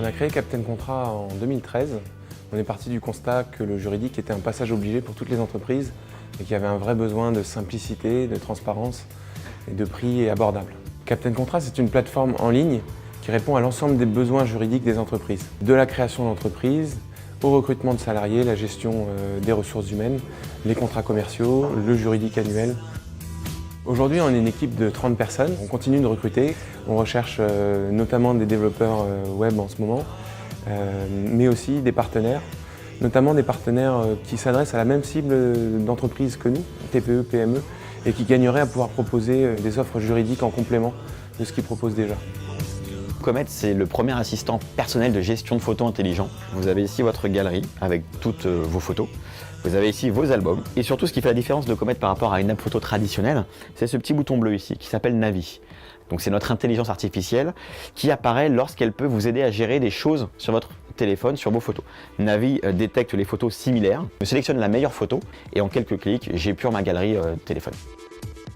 On a créé Captain Contrat en 2013. On est parti du constat que le juridique était un passage obligé pour toutes les entreprises et qu'il y avait un vrai besoin de simplicité, de transparence et de prix abordable. Captain Contrat, c'est une plateforme en ligne qui répond à l'ensemble des besoins juridiques des entreprises. De la création d'entreprises, au recrutement de salariés, la gestion des ressources humaines, les contrats commerciaux, le juridique annuel. Aujourd'hui, on est une équipe de 30 personnes. On continue de recruter. On recherche notamment des développeurs web en ce moment, mais aussi des partenaires, notamment des partenaires qui s'adressent à la même cible d'entreprises que nous, TPE, PME, et qui gagneraient à pouvoir proposer des offres juridiques en complément de ce qu'ils proposent déjà. Comet, c'est le premier assistant personnel de gestion de photos intelligent. Vous avez ici votre galerie avec toutes vos photos. Vous avez ici vos albums. Et surtout, ce qui fait la différence de Comet par rapport à une app photo traditionnelle, c'est ce petit bouton bleu ici qui s'appelle Navi. Donc c'est notre intelligence artificielle qui apparaît lorsqu'elle peut vous aider à gérer des choses sur votre téléphone, sur vos photos. Navi détecte les photos similaires, me sélectionne la meilleure photo et en quelques clics, j'épure ma galerie téléphone.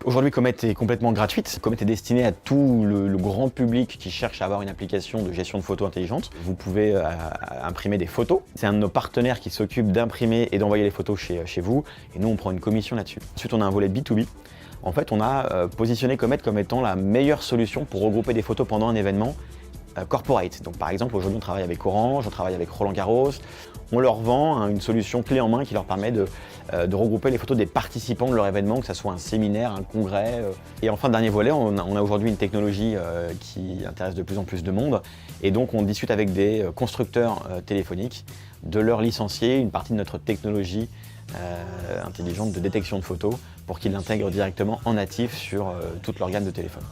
Aujourd'hui, Comet est complètement gratuite. Comet est destinée à tout le grand public qui cherche à avoir une application de gestion de photos intelligente. Vous pouvez imprimer des photos. C'est un de nos partenaires qui s'occupe d'imprimer et d'envoyer les photos chez vous. Et nous, on prend une commission là-dessus. Ensuite, on a un volet B2B. En fait, on a positionné Comet comme étant la meilleure solution pour regrouper des photos pendant un événement corporate. Donc par exemple, aujourd'hui, on travaille avec Orange, on travaille avec Roland Garros. On leur vend une solution clé en main qui leur permet de regrouper les photos des participants de leur événement, que ce soit un séminaire, un congrès. Et enfin, dernier volet, on a aujourd'hui une technologie qui intéresse de plus en plus de monde. Et donc, on discute avec des constructeurs téléphoniques de leur licencier une partie de notre technologie intelligente de détection de photos pour qu'ils l'intègrent directement en natif sur toute leur gamme de téléphones.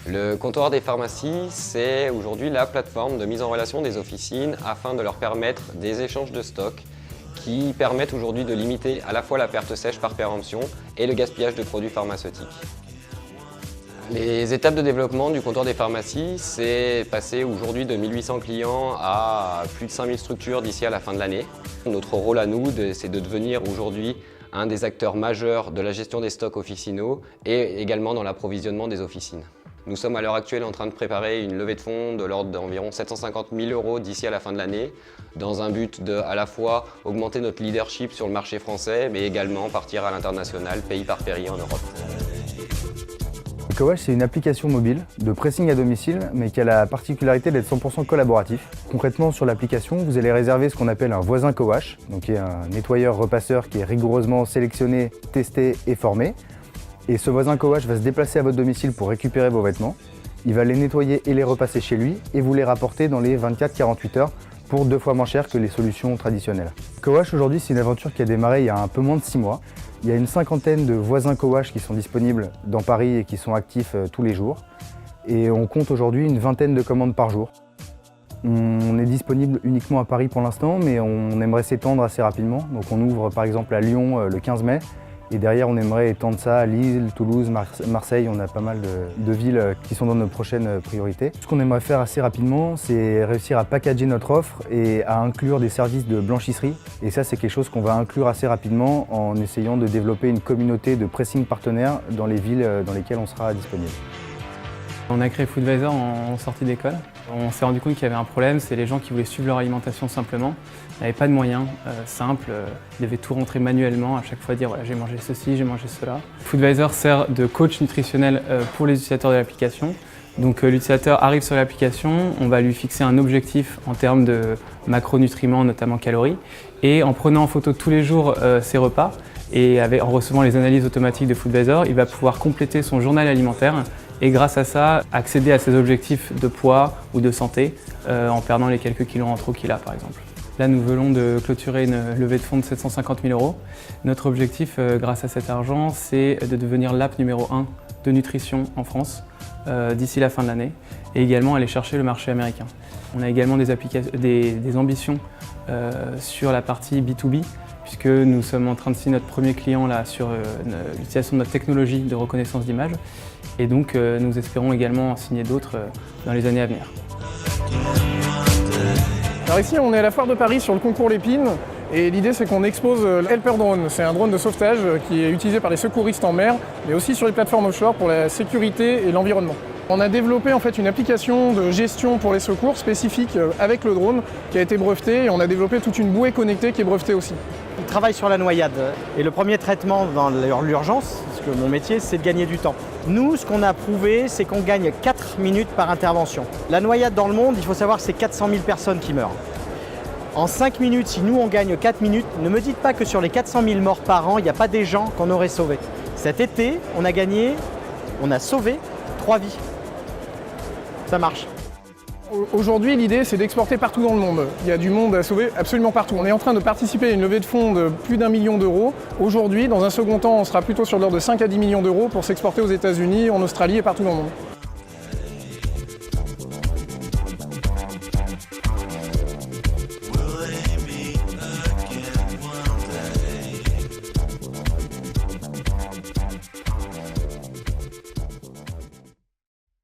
Le comptoir des pharmacies, c'est aujourd'hui la plateforme de mise en relation des officines afin de leur permettre des échanges de stock qui permettent aujourd'hui de limiter à la fois la perte sèche par péremption et le gaspillage de produits pharmaceutiques. Les étapes de développement du comptoir des pharmacies, c'est passer aujourd'hui de 1800 clients à plus de 5000 structures d'ici à la fin de l'année. Notre rôle à nous, c'est de devenir aujourd'hui un des acteurs majeurs de la gestion des stocks officinaux et également dans l'approvisionnement des officines. Nous sommes à l'heure actuelle en train de préparer une levée de fonds de l'ordre d'environ 750 000 € d'ici à la fin de l'année, dans un but de à la fois augmenter notre leadership sur le marché français, mais également partir à l'international, pays par pays en Europe. Cowash, c'est une application mobile de pressing à domicile, mais qui a la particularité d'être 100% collaboratif. Concrètement, sur l'application, vous allez réserver ce qu'on appelle un voisin Cowash, donc qui est un nettoyeur-repasseur qui est rigoureusement sélectionné, testé et formé. Et ce voisin Cowash va se déplacer à votre domicile pour récupérer vos vêtements. Il va les nettoyer et les repasser chez lui et vous les rapporter dans les 24-48 heures pour 2 fois moins cher que les solutions traditionnelles. Cowash aujourd'hui, c'est une aventure qui a démarré il y a un peu moins de 6 mois. Il y a une cinquantaine de voisins Cowash qui sont disponibles dans Paris et qui sont actifs tous les jours. Et on compte aujourd'hui une vingtaine de commandes par jour. On est disponible uniquement à Paris pour l'instant, mais on aimerait s'étendre assez rapidement. Donc on ouvre par exemple à Lyon le 15 mai. Et derrière, on aimerait étendre ça à Lille, Toulouse, Marseille. On a pas mal de villes qui sont dans nos prochaines priorités. Ce qu'on aimerait faire assez rapidement, c'est réussir à packager notre offre et à inclure des services de blanchisserie. Et ça, c'est quelque chose qu'on va inclure assez rapidement en essayant de développer une communauté de pressing partenaires dans les villes dans lesquelles on sera disponible. On a créé Foodvisor en sortie d'école. On s'est rendu compte qu'il y avait un problème, c'est les gens qui voulaient suivre leur alimentation simplement. Ils n'avaient pas de moyens simples, ils devaient tout rentrer manuellement, à chaque fois dire voilà, j'ai mangé ceci, j'ai mangé cela. Foodvisor sert de coach nutritionnel pour les utilisateurs de l'application. Donc l'utilisateur arrive sur l'application, on va lui fixer un objectif en termes de macronutriments, notamment calories, et en prenant en photo tous les jours ses repas et en recevant les analyses automatiques de Foodvisor, il va pouvoir compléter son journal alimentaire et grâce à ça, accéder à ses objectifs de poids ou de santé en perdant les quelques kilos en trop qu'il a par exemple. Là, nous venons de clôturer une levée de fonds de 750 000 €. Notre objectif, grâce à cet argent, c'est de devenir l'app numéro 1 de nutrition en France d'ici la fin de l'année et également aller chercher le marché américain. On a également des ambitions sur la partie B2B puisque nous sommes en train de signer notre premier client là, sur l'utilisation de notre technologie de reconnaissance d'image. Et donc nous espérons également en signer d'autres dans les années à venir. Alors ici on est à la foire de Paris sur le concours Lépine et l'idée c'est qu'on expose Helper Drone. C'est un drone de sauvetage qui est utilisé par les secouristes en mer mais aussi sur les plateformes offshore pour la sécurité et l'environnement. On a développé en fait une application de gestion pour les secours spécifique avec le drone qui a été brevetée et on a développé toute une bouée connectée qui est brevetée aussi. On travaille sur la noyade et le premier traitement dans l'urgence, parce que mon métier c'est de gagner du temps. Nous, ce qu'on a prouvé, c'est qu'on gagne 4 minutes par intervention. La noyade dans le monde, il faut savoir que c'est 400 000 personnes qui meurent. En 5 minutes, si nous on gagne 4 minutes, ne me dites pas que sur les 400 000 morts par an, il n'y a pas des gens qu'on aurait sauvés. Cet été, on a sauvé 3 vies. Ça marche. Aujourd'hui, l'idée, c'est d'exporter partout dans le monde. Il y a du monde à sauver absolument partout. On est en train de participer à une levée de fonds de plus d'1 million d'euros. Aujourd'hui, dans un second temps, on sera plutôt sur l'ordre de 5 à 10 millions d'euros pour s'exporter aux États-Unis, en Australie et partout dans le monde.